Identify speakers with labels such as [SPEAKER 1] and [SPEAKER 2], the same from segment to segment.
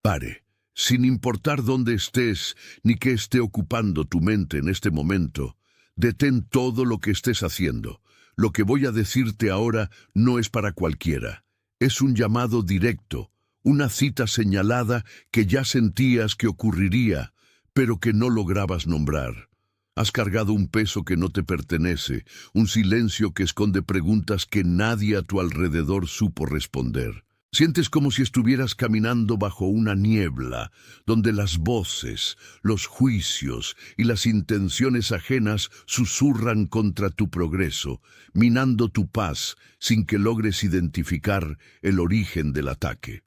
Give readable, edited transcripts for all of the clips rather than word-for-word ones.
[SPEAKER 1] Pare, sin importar dónde estés ni qué esté ocupando tu mente en este momento. Detén todo lo que estés haciendo. Lo que voy a decirte ahora no es para cualquiera. Es un llamado directo, una cita señalada que ya sentías que ocurriría, pero que no lograbas nombrar. Has cargado un peso que no te pertenece, un silencio que esconde preguntas que nadie a tu alrededor supo responder. Sientes como si estuvieras caminando bajo una niebla, donde las voces, los juicios y las intenciones ajenas susurran contra tu progreso, minando tu paz sin que logres identificar el origen del ataque.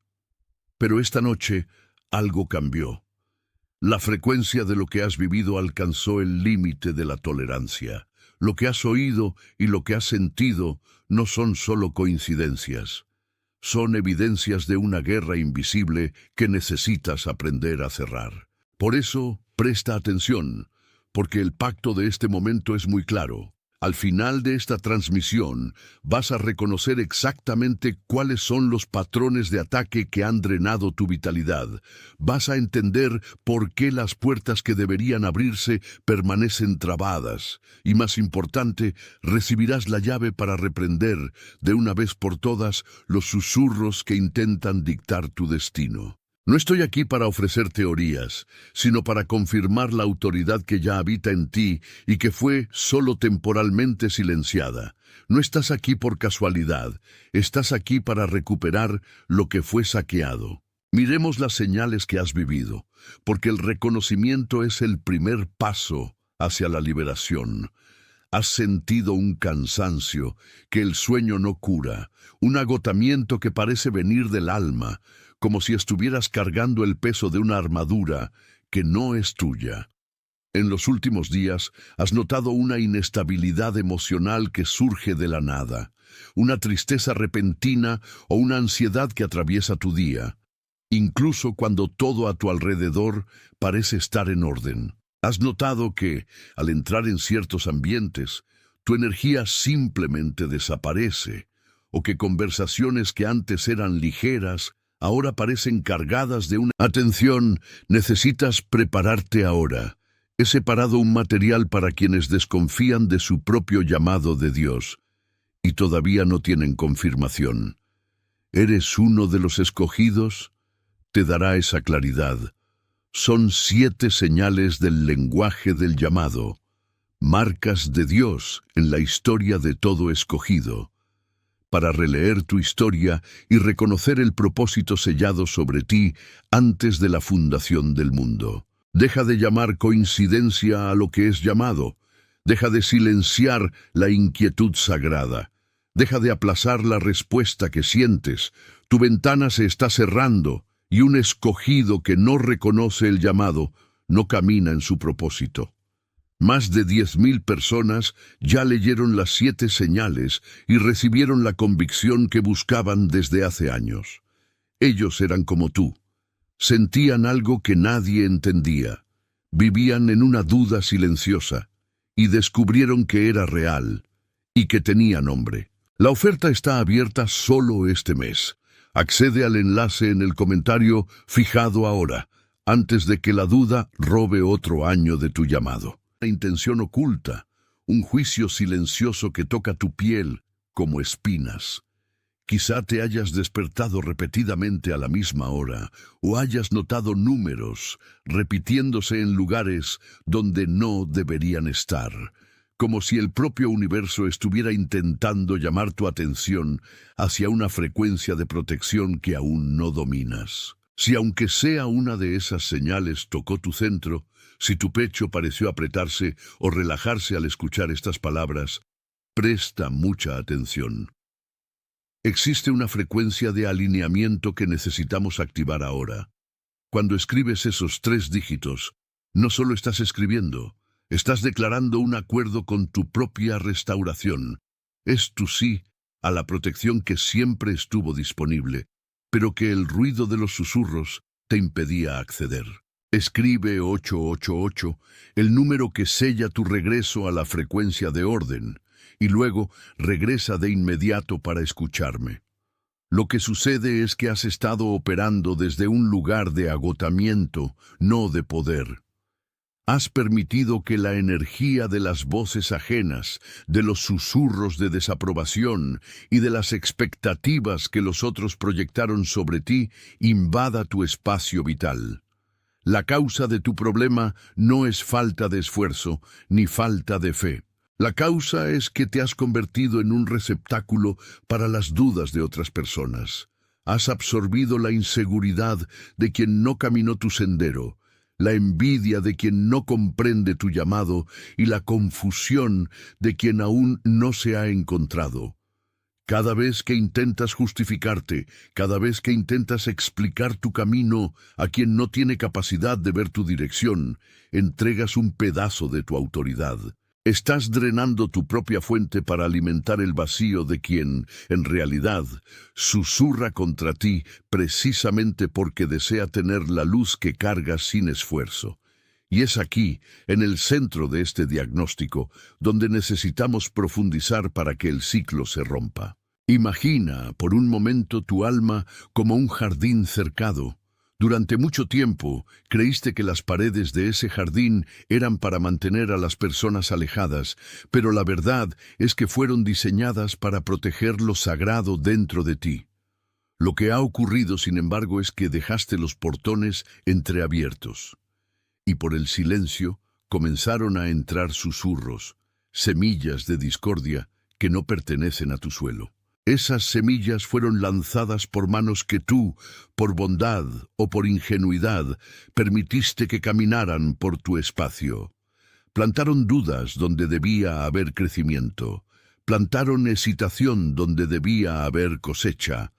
[SPEAKER 1] Pero esta noche algo cambió. La frecuencia de lo que has vivido alcanzó el límite de la tolerancia. Lo que has oído y lo que has sentido no son solo coincidencias. Son evidencias de una guerra invisible que necesitas aprender a cerrar. Por eso, presta atención, porque el pacto de este momento es muy claro. Al final de esta transmisión, vas a reconocer exactamente cuáles son los patrones de ataque que han drenado tu vitalidad. Vas a entender por qué las puertas que deberían abrirse permanecen trabadas. Y más importante, recibirás la llave para reprender, de una vez por todas, los susurros que intentan dictar tu destino. No estoy aquí para ofrecer teorías, sino para confirmar la autoridad que ya habita en ti y que fue solo temporalmente silenciada. No estás aquí por casualidad, estás aquí para recuperar lo que fue saqueado. Miremos las señales que has vivido, porque el reconocimiento es el primer paso hacia la liberación. Has sentido un cansancio que el sueño no cura, un agotamiento que parece venir del alma, como si estuvieras cargando el peso de una armadura que no es tuya. En los últimos días has notado una inestabilidad emocional que surge de la nada, una tristeza repentina o una ansiedad que atraviesa tu día, incluso cuando todo a tu alrededor parece estar en orden. Has notado que, al entrar en ciertos ambientes, tu energía simplemente desaparece, o que conversaciones que antes eran ligeras ahora parecen cargadas de una... Atención, necesitas prepararte ahora. He separado un material para quienes desconfían de su propio llamado de Dios y todavía no tienen confirmación. ¿Eres uno de los escogidos? Te dará esa claridad. Son 7 señales del lenguaje del llamado, marcas de Dios en la historia de todo escogido, para releer tu historia y reconocer el propósito sellado sobre ti antes de la fundación del mundo. Deja de llamar coincidencia a lo que es llamado. Deja de silenciar la inquietud sagrada. Deja de aplazar la respuesta que sientes. Tu ventana se está cerrando y un escogido que no reconoce el llamado no camina en su propósito. Más de 10,000 personas ya leyeron las 7 señales y recibieron la convicción que buscaban desde hace años. Ellos eran como tú. Sentían algo que nadie entendía. Vivían en una duda silenciosa y descubrieron que era real y que tenía nombre. La oferta está abierta solo este mes. Accede al enlace en el comentario fijado ahora, antes de que la duda robe otro año de tu llamado. Una intención oculta, un juicio silencioso que toca tu piel como espinas. Quizá te hayas despertado repetidamente a la misma hora o hayas notado números repitiéndose en lugares donde no deberían estar, como si el propio universo estuviera intentando llamar tu atención hacia una frecuencia de protección que aún no dominas. Si aunque sea una de esas señales tocó tu centro, si tu pecho pareció apretarse o relajarse al escuchar estas palabras, presta mucha atención. Existe una frecuencia de alineamiento que necesitamos activar ahora. Cuando escribes esos 3 dígitos, no solo estás escribiendo, estás declarando un acuerdo con tu propia restauración. Es tu sí a la protección que siempre estuvo disponible, pero que el ruido de los susurros te impedía acceder. Escribe 888, el número que sella tu regreso a la frecuencia de orden, y luego regresa de inmediato para escucharme. Lo que sucede es que has estado operando desde un lugar de agotamiento, no de poder. Has permitido que la energía de las voces ajenas, de los susurros de desaprobación y de las expectativas que los otros proyectaron sobre ti invada tu espacio vital. La causa de tu problema no es falta de esfuerzo ni falta de fe. La causa es que te has convertido en un receptáculo para las dudas de otras personas. Has absorbido la inseguridad de quien no caminó tu sendero, la envidia de quien no comprende tu llamado y la confusión de quien aún no se ha encontrado. Cada vez que intentas justificarte, cada vez que intentas explicar tu camino a quien no tiene capacidad de ver tu dirección, entregas un pedazo de tu autoridad. Estás drenando tu propia fuente para alimentar el vacío de quien, en realidad, susurra contra ti precisamente porque desea tener la luz que cargas sin esfuerzo. Y es aquí, en el centro de este diagnóstico, donde necesitamos profundizar para que el ciclo se rompa. Imagina, por un momento, tu alma como un jardín cercado. Durante mucho tiempo, creíste que las paredes de ese jardín eran para mantener a las personas alejadas, pero la verdad es que fueron diseñadas para proteger lo sagrado dentro de ti. Lo que ha ocurrido, sin embargo, es que dejaste los portones entreabiertos. Y por el silencio comenzaron a entrar susurros, semillas de discordia que no pertenecen a tu suelo. Esas semillas fueron lanzadas por manos que tú, por bondad o por ingenuidad, permitiste que caminaran por tu espacio. Plantaron dudas donde debía haber crecimiento. Plantaron hesitación donde debía haber cosecha.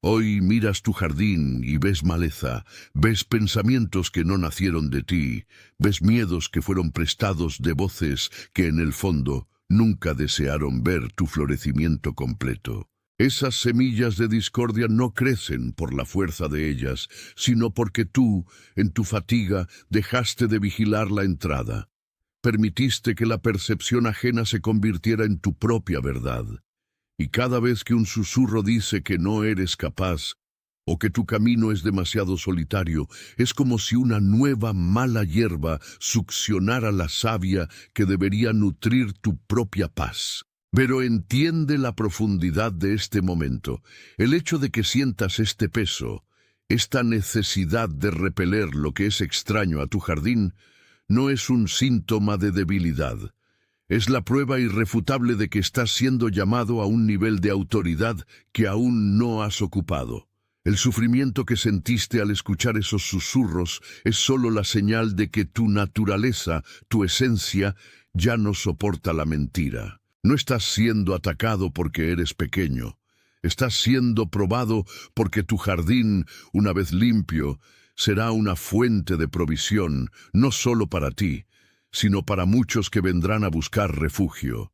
[SPEAKER 1] Hoy miras tu jardín y ves maleza, ves pensamientos que no nacieron de ti, ves miedos que fueron prestados de voces que en el fondo nunca desearon ver tu florecimiento completo. Esas semillas de discordia no crecen por la fuerza de ellas, sino porque tú, en tu fatiga, dejaste de vigilar la entrada. Permitiste que la percepción ajena se convirtiera en tu propia verdad. Y cada vez que un susurro dice que no eres capaz, o que tu camino es demasiado solitario, es como si una nueva mala hierba succionara la savia que debería nutrir tu propia paz. Pero entiende la profundidad de este momento. El hecho de que sientas este peso, esta necesidad de repeler lo que es extraño a tu jardín, no es un síntoma de debilidad. Es la prueba irrefutable de que estás siendo llamado a un nivel de autoridad que aún no has ocupado. El sufrimiento que sentiste al escuchar esos susurros es solo la señal de que tu naturaleza, tu esencia, ya no soporta la mentira. No estás siendo atacado porque eres pequeño. Estás siendo probado porque tu jardín, una vez limpio, será una fuente de provisión, no solo para ti, sino para muchos que vendrán a buscar refugio.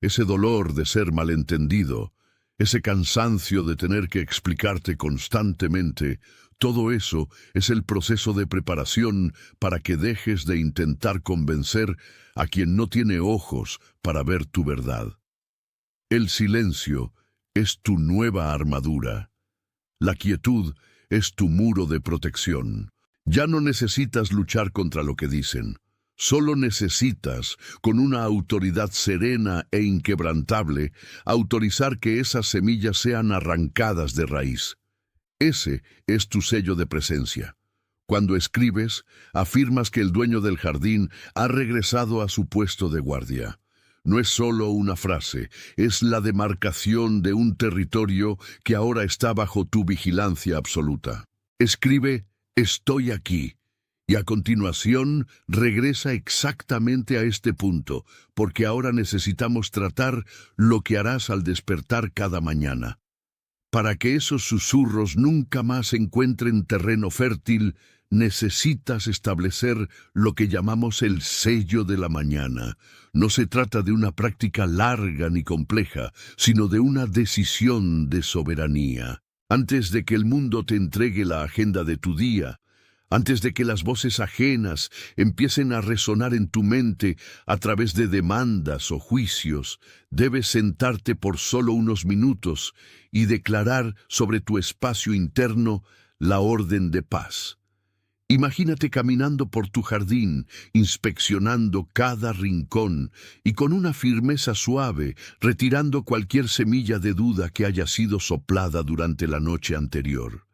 [SPEAKER 1] Ese dolor de ser malentendido, ese cansancio de tener que explicarte constantemente, todo eso es el proceso de preparación para que dejes de intentar convencer a quien no tiene ojos para ver tu verdad. El silencio es tu nueva armadura. La quietud es tu muro de protección. Ya no necesitas luchar contra lo que dicen. Solo necesitas, con una autoridad serena e inquebrantable, autorizar que esas semillas sean arrancadas de raíz. Ese es tu sello de presencia. Cuando escribes, afirmas que el dueño del jardín ha regresado a su puesto de guardia. No es solo una frase, es la demarcación de un territorio que ahora está bajo tu vigilancia absoluta. Escribe, estoy aquí. Y a continuación regresa exactamente a este punto, porque ahora necesitamos tratar lo que harás al despertar cada mañana. Para que esos susurros nunca más encuentren terreno fértil, necesitas establecer lo que llamamos el sello de la mañana. No se trata de una práctica larga ni compleja, sino de una decisión de soberanía. Antes de que el mundo te entregue la agenda de tu día, Antes de que las voces ajenas empiecen a resonar en tu mente a través de demandas o juicios, debes sentarte por solo unos minutos y declarar sobre tu espacio interno la orden de paz. Imagínate caminando por tu jardín, inspeccionando cada rincón y con una firmeza suave, retirando cualquier semilla de duda que haya sido soplada durante la noche anterior.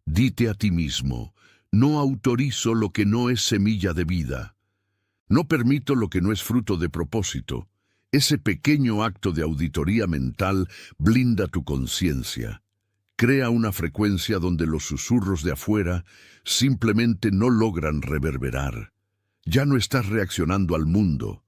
[SPEAKER 1] Dite a ti mismo: no autorizo lo que no es semilla de vida. No permito lo que no es fruto de propósito. Ese pequeño acto de auditoría mental blinda tu conciencia. Crea una frecuencia donde los susurros de afuera simplemente no logran reverberar. Ya no estás reaccionando al mundo.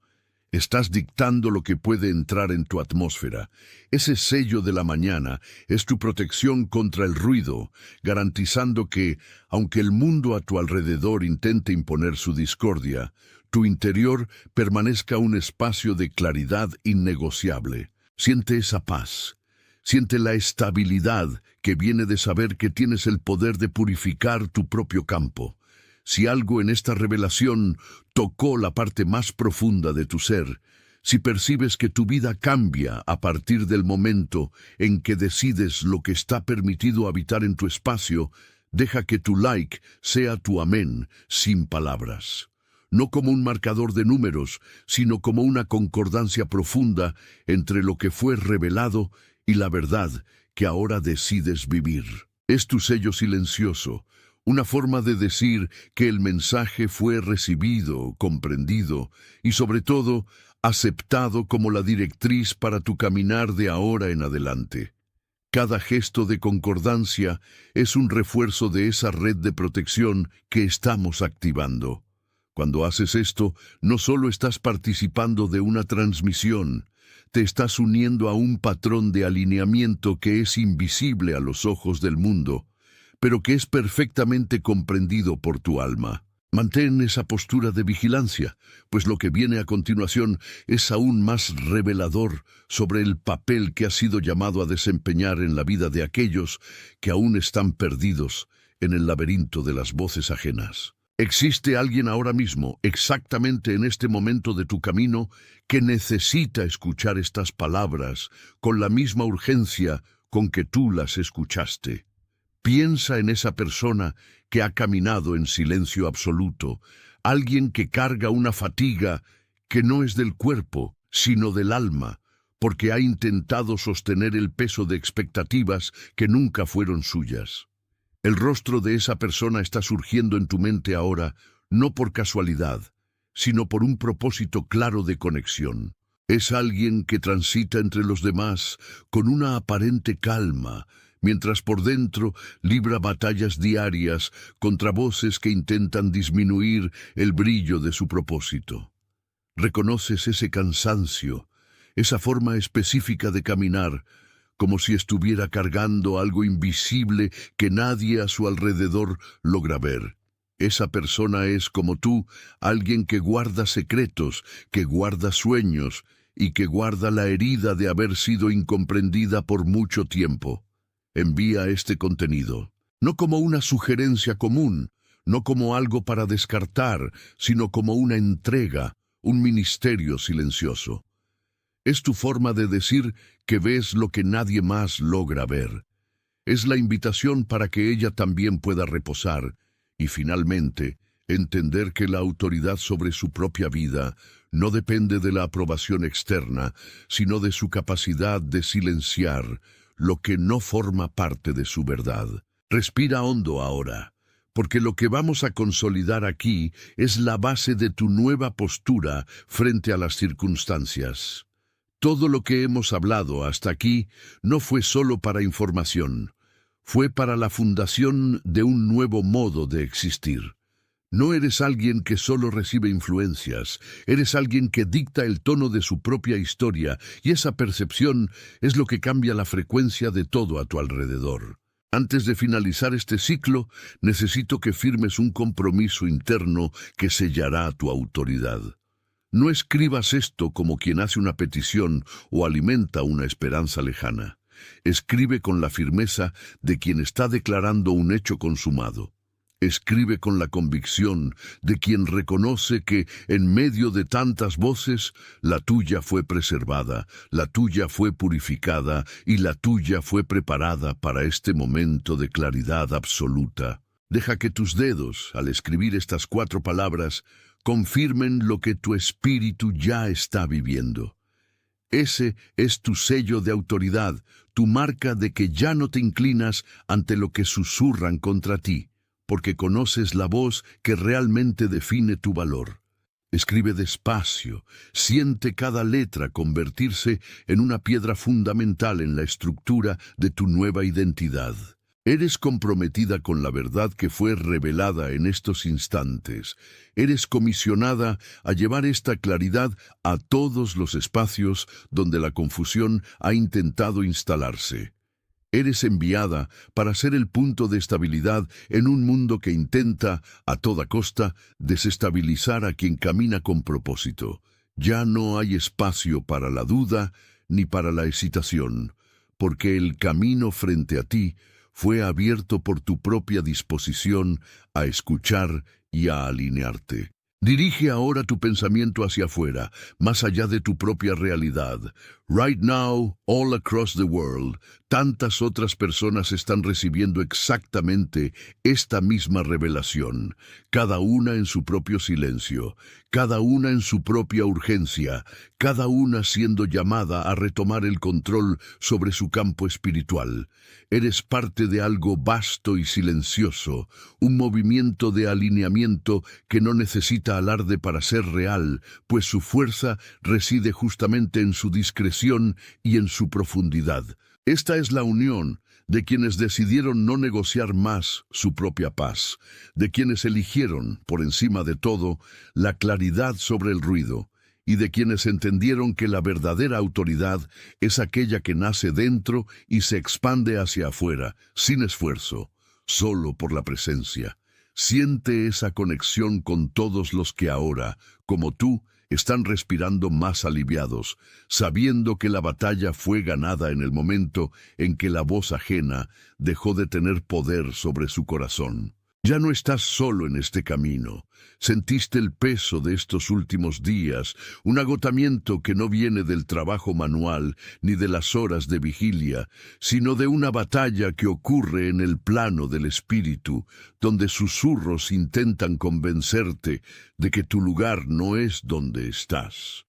[SPEAKER 1] Estás dictando lo que puede entrar en tu atmósfera. Ese sello de la mañana es tu protección contra el ruido, garantizando que, aunque el mundo a tu alrededor intente imponer su discordia, tu interior permanezca un espacio de claridad innegociable. Siente esa paz. Siente la estabilidad que viene de saber que tienes el poder de purificar tu propio campo. Si algo en esta revelación tocó la parte más profunda de tu ser, si percibes que tu vida cambia a partir del momento en que decides lo que está permitido habitar en tu espacio, deja que tu like sea tu amén sin palabras. No como un marcador de números, sino como una concordancia profunda entre lo que fue revelado y la verdad que ahora decides vivir. Es tu sello silencioso, una forma de decir que el mensaje fue recibido, comprendido y sobre todo aceptado como la directriz para tu caminar de ahora en adelante. Cada gesto de concordancia es un refuerzo de esa red de protección que estamos activando. Cuando haces esto, no solo estás participando de una transmisión, te estás uniendo a un patrón de alineamiento que es invisible a los ojos del mundo, pero que es perfectamente comprendido por tu alma. Mantén esa postura de vigilancia, pues lo que viene a continuación es aún más revelador sobre el papel que has sido llamado a desempeñar en la vida de aquellos que aún están perdidos en el laberinto de las voces ajenas. Existe alguien ahora mismo, exactamente en este momento de tu camino, que necesita escuchar estas palabras con la misma urgencia con que tú las escuchaste. Piensa en esa persona que ha caminado en silencio absoluto, alguien que carga una fatiga que no es del cuerpo, sino del alma, porque ha intentado sostener el peso de expectativas que nunca fueron suyas. El rostro de esa persona está surgiendo en tu mente ahora, no por casualidad, sino por un propósito claro de conexión. Es alguien que transita entre los demás con una aparente calma, mientras por dentro libra batallas diarias contra voces que intentan disminuir el brillo de su propósito. Reconoces ese cansancio, esa forma específica de caminar, como si estuviera cargando algo invisible que nadie a su alrededor logra ver. Esa persona es, como tú, alguien que guarda secretos, que guarda sueños y que guarda la herida de haber sido incomprendida por mucho tiempo. Envía este contenido, no como una sugerencia común, no como algo para descartar, sino como una entrega, un ministerio silencioso. Es tu forma de decir que ves lo que nadie más logra ver. Es la invitación para que ella también pueda reposar y, finalmente, entender que la autoridad sobre su propia vida no depende de la aprobación externa, sino de su capacidad de silenciar lo que no forma parte de su verdad. Respira hondo ahora, porque lo que vamos a consolidar aquí es la base de tu nueva postura frente a las circunstancias. Todo lo que hemos hablado hasta aquí no fue solo para información, fue para la fundación de un nuevo modo de existir. No eres alguien que solo recibe influencias, eres alguien que dicta el tono de su propia historia, y esa percepción es lo que cambia la frecuencia de todo a tu alrededor. Antes de finalizar este ciclo, necesito que firmes un compromiso interno que sellará tu autoridad. No escribas esto como quien hace una petición o alimenta una esperanza lejana. Escribe con la firmeza de quien está declarando un hecho consumado. Escribe con la convicción de quien reconoce que, en medio de tantas voces, la tuya fue preservada, la tuya fue purificada y la tuya fue preparada para este momento de claridad absoluta. Deja que tus dedos, al escribir estas 4 palabras, confirmen lo que tu espíritu ya está viviendo. Ese es tu sello de autoridad, tu marca de que ya no te inclinas ante lo que susurran contra ti, porque conoces la voz que realmente define tu valor. Escribe despacio, siente cada letra convertirse en una piedra fundamental en la estructura de tu nueva identidad. Eres comprometida con la verdad que fue revelada en estos instantes. Eres comisionada a llevar esta claridad a todos los espacios donde la confusión ha intentado instalarse. Eres enviada para ser el punto de estabilidad en un mundo que intenta, a toda costa, desestabilizar a quien camina con propósito. Ya no hay espacio para la duda ni para la hesitación, porque el camino frente a ti fue abierto por tu propia disposición a escuchar y a alinearte. Dirige ahora tu pensamiento hacia afuera, más allá de tu propia realidad. Right now, all across the world, tantas otras personas están recibiendo exactamente esta misma revelación, cada una en su propio silencio, cada una en su propia urgencia, cada una siendo llamada a retomar el control sobre su campo espiritual. Eres parte de algo vasto y silencioso, un movimiento de alineamiento que no necesita alarde para ser real, pues su fuerza reside justamente en su discreción y en su profundidad. Esta es la unión de quienes decidieron no negociar más su propia paz, de quienes eligieron, por encima de todo, la claridad sobre el ruido, y de quienes entendieron que la verdadera autoridad es aquella que nace dentro y se expande hacia afuera, sin esfuerzo, solo por la presencia. Siente esa conexión con todos los que ahora, como tú, están respirando más aliviados, sabiendo que la batalla fue ganada en el momento en que la voz ajena dejó de tener poder sobre su corazón. Ya no estás solo en este camino. Sentiste el peso de estos últimos días, un agotamiento que no viene del trabajo manual ni de las horas de vigilia, sino de una batalla que ocurre en el plano del espíritu, donde susurros intentan convencerte de que tu lugar no es donde estás.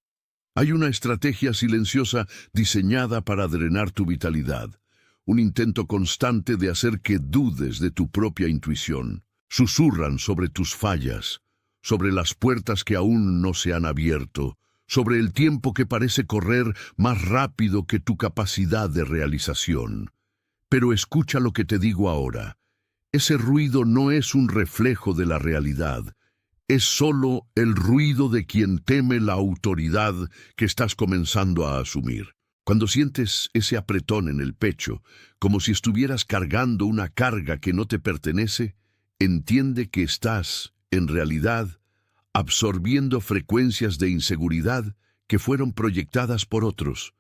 [SPEAKER 1] Hay una estrategia silenciosa diseñada para drenar tu vitalidad, un intento constante de hacer que dudes de tu propia intuición. Susurran sobre tus fallas, sobre las puertas que aún no se han abierto, sobre el tiempo que parece correr más rápido que tu capacidad de realización. Pero escucha lo que te digo ahora. Ese ruido no es un reflejo de la realidad, es solo el ruido de quien teme la autoridad que estás comenzando a asumir. Cuando sientes ese apretón en el pecho, como si estuvieras cargando una carga que no te pertenece, entiende que estás, en realidad, absorbiendo frecuencias de inseguridad que fueron proyectadas por otros.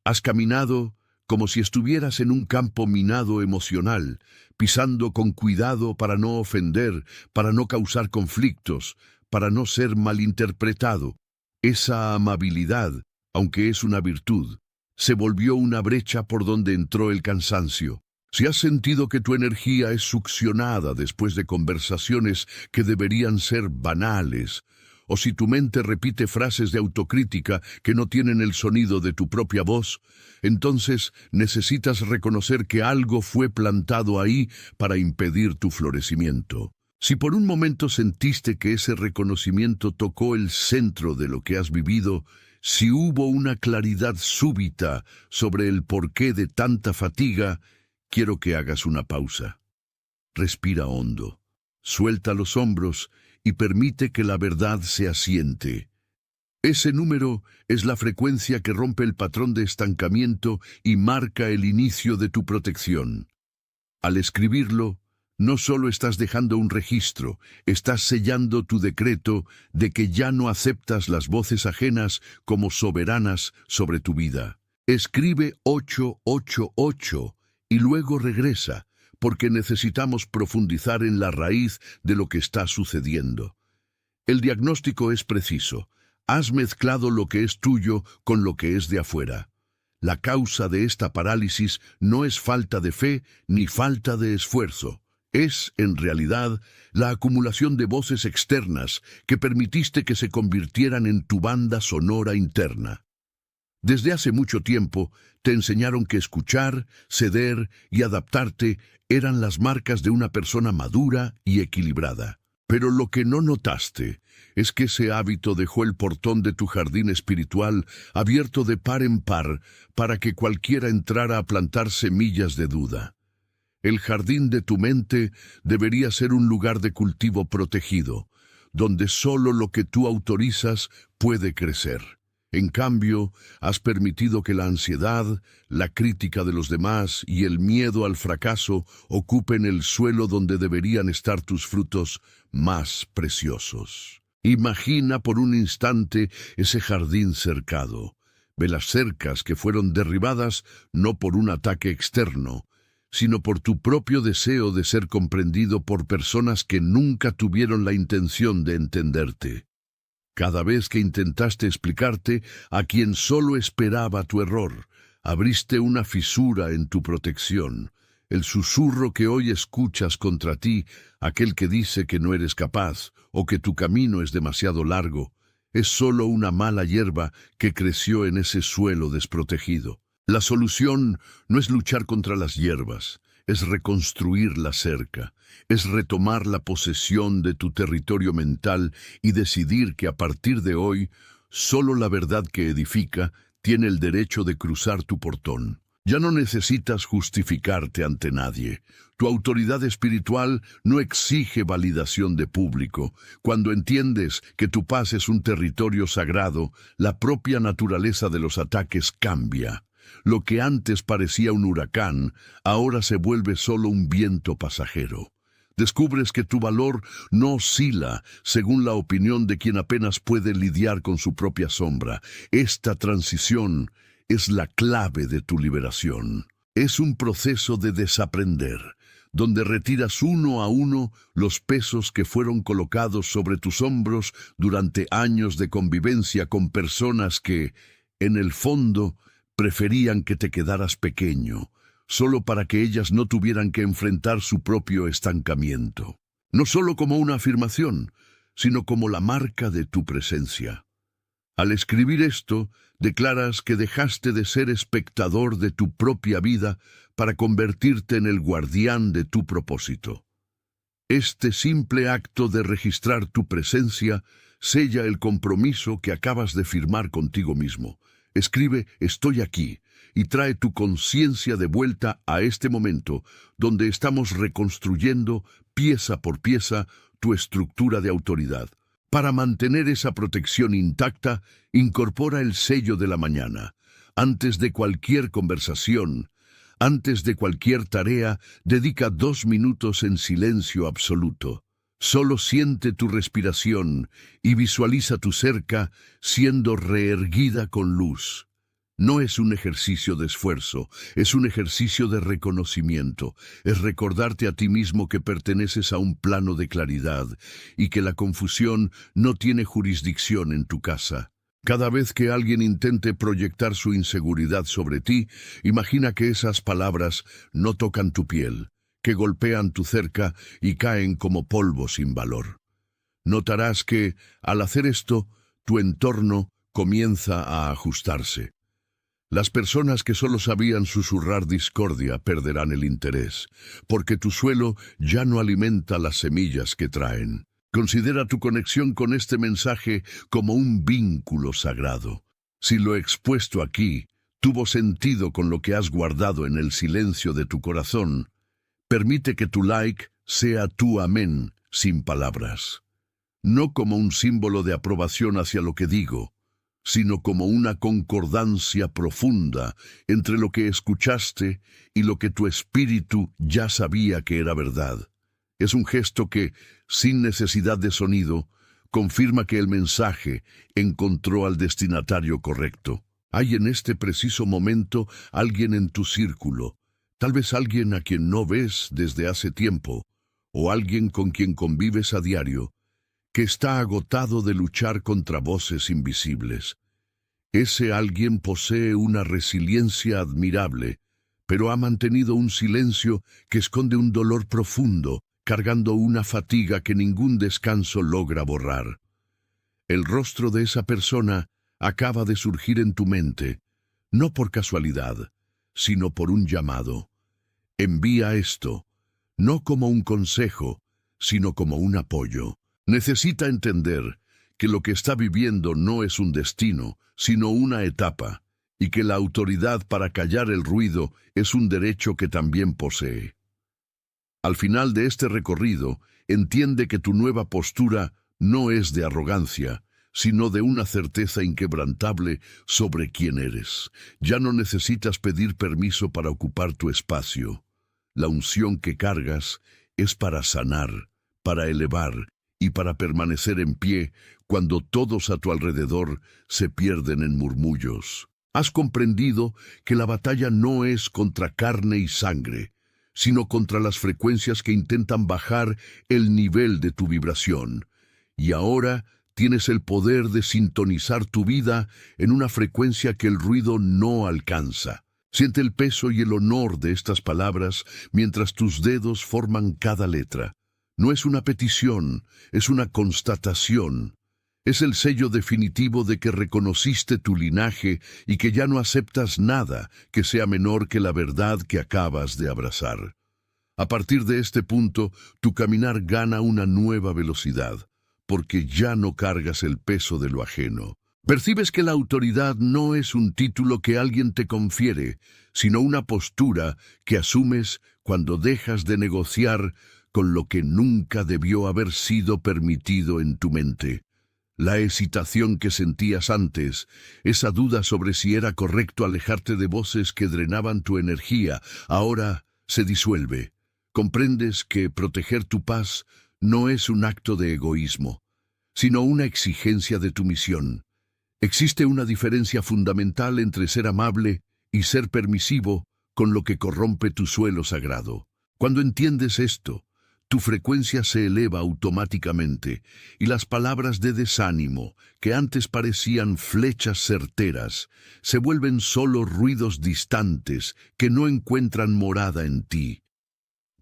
[SPEAKER 1] Has caminado como si estuvieras en un campo minado emocional, pisando con cuidado para no ofender, para no causar conflictos, para no ser malinterpretado. Esa amabilidad, aunque es una virtud, se volvió una brecha por donde entró el cansancio. Si has sentido que tu energía es succionada después de conversaciones que deberían ser banales, o si tu mente repite frases de autocrítica que no tienen el sonido de tu propia voz, entonces necesitas reconocer que algo fue plantado ahí para impedir tu florecimiento. Si por un momento sentiste que ese reconocimiento tocó el centro de lo que has vivido, si hubo una claridad súbita sobre el porqué de tanta fatiga, quiero que hagas una pausa. Respira hondo, suelta los hombros y permite que la verdad se asiente. Ese número es la frecuencia que rompe el patrón de estancamiento y marca el inicio de tu protección. Al escribirlo, no solo estás dejando un registro, estás sellando tu decreto de que ya no aceptas las voces ajenas como soberanas sobre tu vida. Escribe 888 y luego regresa, porque necesitamos profundizar en la raíz de lo que está sucediendo. El diagnóstico es preciso. Has mezclado lo que es tuyo con lo que es de afuera. La causa de esta parálisis no es falta de fe ni falta de esfuerzo. Es, en realidad, la acumulación de voces externas que permitiste que se convirtieran en tu banda sonora interna. Desde hace mucho tiempo te enseñaron que escuchar, ceder y adaptarte eran las marcas de una persona madura y equilibrada. Pero lo que no notaste es que ese hábito dejó el portón de tu jardín espiritual abierto de par en par para que cualquiera entrara a plantar semillas de duda. El jardín de tu mente debería ser un lugar de cultivo protegido, donde solo lo que tú autorizas puede crecer. En cambio, has permitido que la ansiedad, la crítica de los demás y el miedo al fracaso ocupen el suelo donde deberían estar tus frutos más preciosos. Imagina por un instante ese jardín cercado. Ve las cercas que fueron derribadas no por un ataque externo, sino por tu propio deseo de ser comprendido por personas que nunca tuvieron la intención de entenderte. Cada vez que intentaste explicarte a quien solo esperaba tu error, abriste una fisura en tu protección. El susurro que hoy escuchas contra ti, aquel que dice que no eres capaz o que tu camino es demasiado largo, es solo una mala hierba que creció en ese suelo desprotegido. La solución no es luchar contra las hierbas, es reconstruir la cerca, es retomar la posesión de tu territorio mental y decidir que a partir de hoy, solo la verdad que edifica tiene el derecho de cruzar tu portón. Ya no necesitas justificarte ante nadie. Tu autoridad espiritual no exige validación de público. Cuando entiendes que tu paz es un territorio sagrado, la propia naturaleza de los ataques cambia. Lo que antes parecía un huracán, ahora se vuelve solo un viento pasajero. Descubres que tu valor no oscila según la opinión de quien apenas puede lidiar con su propia sombra. Esta transición es la clave de tu liberación. Es un proceso de desaprender, donde retiras uno a uno los pesos que fueron colocados sobre tus hombros durante años de convivencia con personas que, en el fondo, preferían que te quedaras pequeño, solo para que ellas no tuvieran que enfrentar su propio estancamiento. No solo como una afirmación, sino como la marca de tu presencia. Al escribir esto, declaras que dejaste de ser espectador de tu propia vida para convertirte en el guardián de tu propósito. Este simple acto de registrar tu presencia sella el compromiso que acabas de firmar contigo mismo. Escribe «Estoy aquí» y trae tu conciencia de vuelta a este momento donde estamos reconstruyendo pieza por pieza tu estructura de autoridad. Para mantener esa protección intacta, incorpora el sello de la mañana. Antes de cualquier conversación, antes de cualquier tarea, dedica 2 minutos en silencio absoluto. Solo siente tu respiración y visualiza tu cerca siendo reerguida con luz. No es un ejercicio de esfuerzo, es un ejercicio de reconocimiento. Es recordarte a ti mismo que perteneces a un plano de claridad y que la confusión no tiene jurisdicción en tu casa. Cada vez que alguien intente proyectar su inseguridad sobre ti, imagina que esas palabras no tocan tu piel, que golpean tu cerca y caen como polvo sin valor. Notarás que, al hacer esto, tu entorno comienza a ajustarse. Las personas que solo sabían susurrar discordia perderán el interés, porque tu suelo ya no alimenta las semillas que traen. Considera tu conexión con este mensaje como un vínculo sagrado. Si lo expuesto aquí tuvo sentido con lo que has guardado en el silencio de tu corazón, permite que tu like sea tu amén sin palabras. No como un símbolo de aprobación hacia lo que digo, sino como una concordancia profunda entre lo que escuchaste y lo que tu espíritu ya sabía que era verdad. Es un gesto que, sin necesidad de sonido, confirma que el mensaje encontró al destinatario correcto. Hay en este preciso momento alguien en tu círculo, Tal vez alguien a quien no ves desde hace tiempo, o alguien con quien convives a diario, que está agotado de luchar contra voces invisibles. Ese alguien posee una resiliencia admirable, pero ha mantenido un silencio que esconde un dolor profundo, cargando una fatiga que ningún descanso logra borrar. El rostro de esa persona acaba de surgir en tu mente, no por casualidad, sino por un llamado. Envía esto, no como un consejo, sino como un apoyo. Necesita entender que lo que está viviendo no es un destino, sino una etapa, y que la autoridad para callar el ruido es un derecho que también posee. Al final de este recorrido, entiende que tu nueva postura no es de arrogancia, sino de una certeza inquebrantable sobre quién eres. Ya no necesitas pedir permiso para ocupar tu espacio. La unción que cargas es para sanar, para elevar y para permanecer en pie cuando todos a tu alrededor se pierden en murmullos. Has comprendido que la batalla no es contra carne y sangre, sino contra las frecuencias que intentan bajar el nivel de tu vibración. Y ahora tienes el poder de sintonizar tu vida en una frecuencia que el ruido no alcanza. Siente el peso y el honor de estas palabras mientras tus dedos forman cada letra. No es una petición, es una constatación. Es el sello definitivo de que reconociste tu linaje y que ya no aceptas nada que sea menor que la verdad que acabas de abrazar. A partir de este punto, tu caminar gana una nueva velocidad, porque ya no cargas el peso de lo ajeno. Percibes que la autoridad no es un título que alguien te confiere, sino una postura que asumes cuando dejas de negociar con lo que nunca debió haber sido permitido en tu mente. La hesitación que sentías antes, esa duda sobre si era correcto alejarte de voces que drenaban tu energía, ahora se disuelve. Comprendes que proteger tu paz no es un acto de egoísmo, sino una exigencia de tu misión. Existe una diferencia fundamental entre ser amable y ser permisivo con lo que corrompe tu suelo sagrado. Cuando entiendes esto, tu frecuencia se eleva automáticamente y las palabras de desánimo, que antes parecían flechas certeras, se vuelven solo ruidos distantes que no encuentran morada en ti.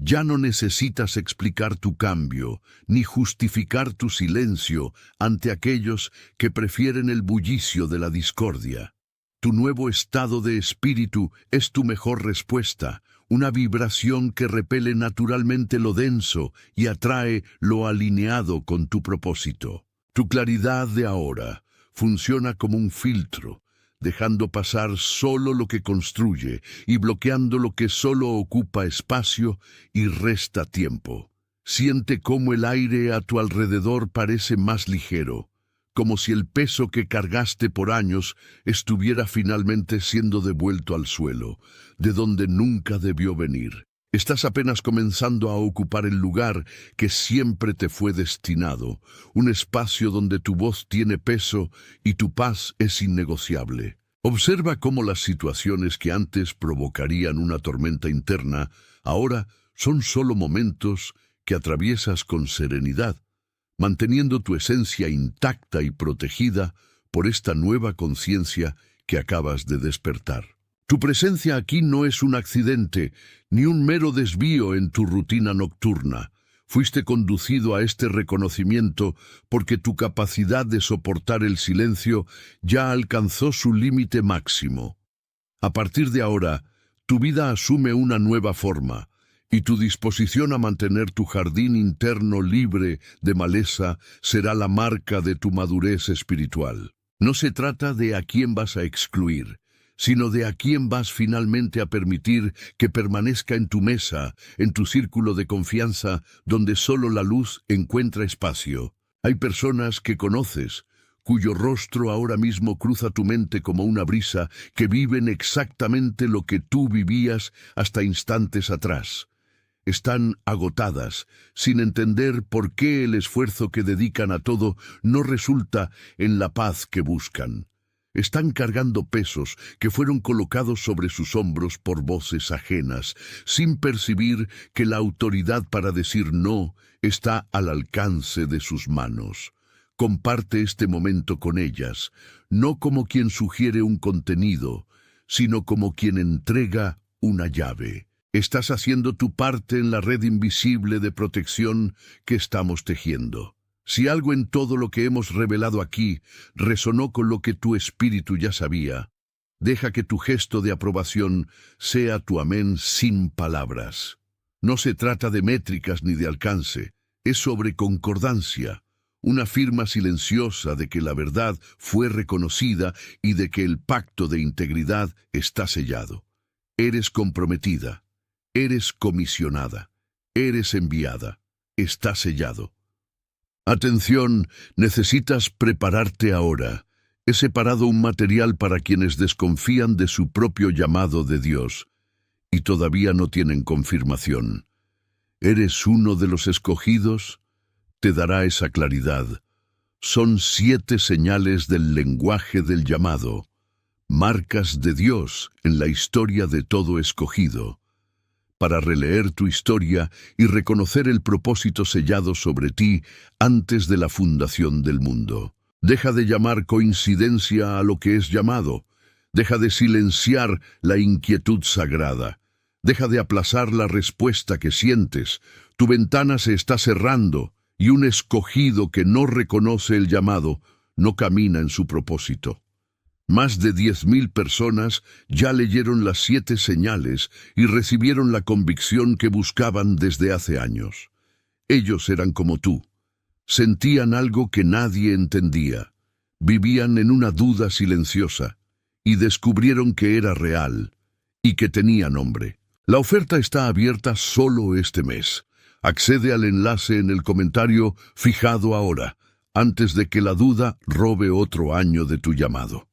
[SPEAKER 1] Ya no necesitas explicar tu cambio, ni justificar tu silencio ante aquellos que prefieren el bullicio de la discordia. Tu nuevo estado de espíritu es tu mejor respuesta, una vibración que repele naturalmente lo denso y atrae lo alineado con tu propósito. Tu claridad de ahora funciona como un filtro, dejando pasar solo lo que construye y bloqueando lo que solo ocupa espacio y resta tiempo. Siente cómo el aire a tu alrededor parece más ligero, como si el peso que cargaste por años estuviera finalmente siendo devuelto al suelo, de donde nunca debió venir. Estás apenas comenzando a ocupar el lugar que siempre te fue destinado, un espacio donde tu voz tiene peso y tu paz es innegociable. Observa cómo las situaciones que antes provocarían una tormenta interna, ahora son solo momentos que atraviesas con serenidad, manteniendo tu esencia intacta y protegida por esta nueva conciencia que acabas de despertar. Tu presencia aquí no es un accidente, ni un mero desvío en tu rutina nocturna. Fuiste conducido a este reconocimiento porque tu capacidad de soportar el silencio ya alcanzó su límite máximo. A partir de ahora, tu vida asume una nueva forma, y tu disposición a mantener tu jardín interno libre de maleza será la marca de tu madurez espiritual. No se trata de a quién vas a excluir, sino de a quién vas finalmente a permitir que permanezca en tu mesa, en tu círculo de confianza, donde solo la luz encuentra espacio. Hay personas que conoces, cuyo rostro ahora mismo cruza tu mente como una brisa, que viven exactamente lo que tú vivías hasta instantes atrás. Están agotadas, sin entender por qué el esfuerzo que dedican a todo no resulta en la paz que buscan. Están cargando pesos que fueron colocados sobre sus hombros por voces ajenas, sin percibir que la autoridad para decir no está al alcance de sus manos. Comparte este momento con ellas, no como quien sugiere un contenido, sino como quien entrega una llave. Estás haciendo tu parte en la red invisible de protección que estamos tejiendo. Si algo en todo lo que hemos revelado aquí resonó con lo que tu espíritu ya sabía, deja que tu gesto de aprobación sea tu amén sin palabras. No se trata de métricas ni de alcance, es sobre concordancia, una firma silenciosa de que la verdad fue reconocida y de que el pacto de integridad está sellado. Eres comprometida, eres comisionada, eres enviada, está sellado. Atención, necesitas prepararte ahora. He separado un material para quienes desconfían de su propio llamado de Dios y todavía no tienen confirmación. ¿Eres uno de los escogidos? Te dará esa claridad. Son 7 señales del lenguaje del llamado, marcas de Dios en la historia de todo escogido. Para releer tu historia y reconocer el propósito sellado sobre ti antes de la fundación del mundo. Deja de llamar coincidencia a lo que es llamado. Deja de silenciar la inquietud sagrada. Deja de aplazar la respuesta que sientes. Tu ventana se está cerrando y un escogido que no reconoce el llamado no camina en su propósito. Más de 10.000 personas ya leyeron las 7 señales y recibieron la convicción que buscaban desde hace años. Ellos eran como tú. Sentían algo que nadie entendía. Vivían en una duda silenciosa y descubrieron que era real y que tenía nombre. La oferta está abierta solo este mes. Accede al enlace en el comentario fijado ahora, antes de que la duda robe otro año de tu llamado.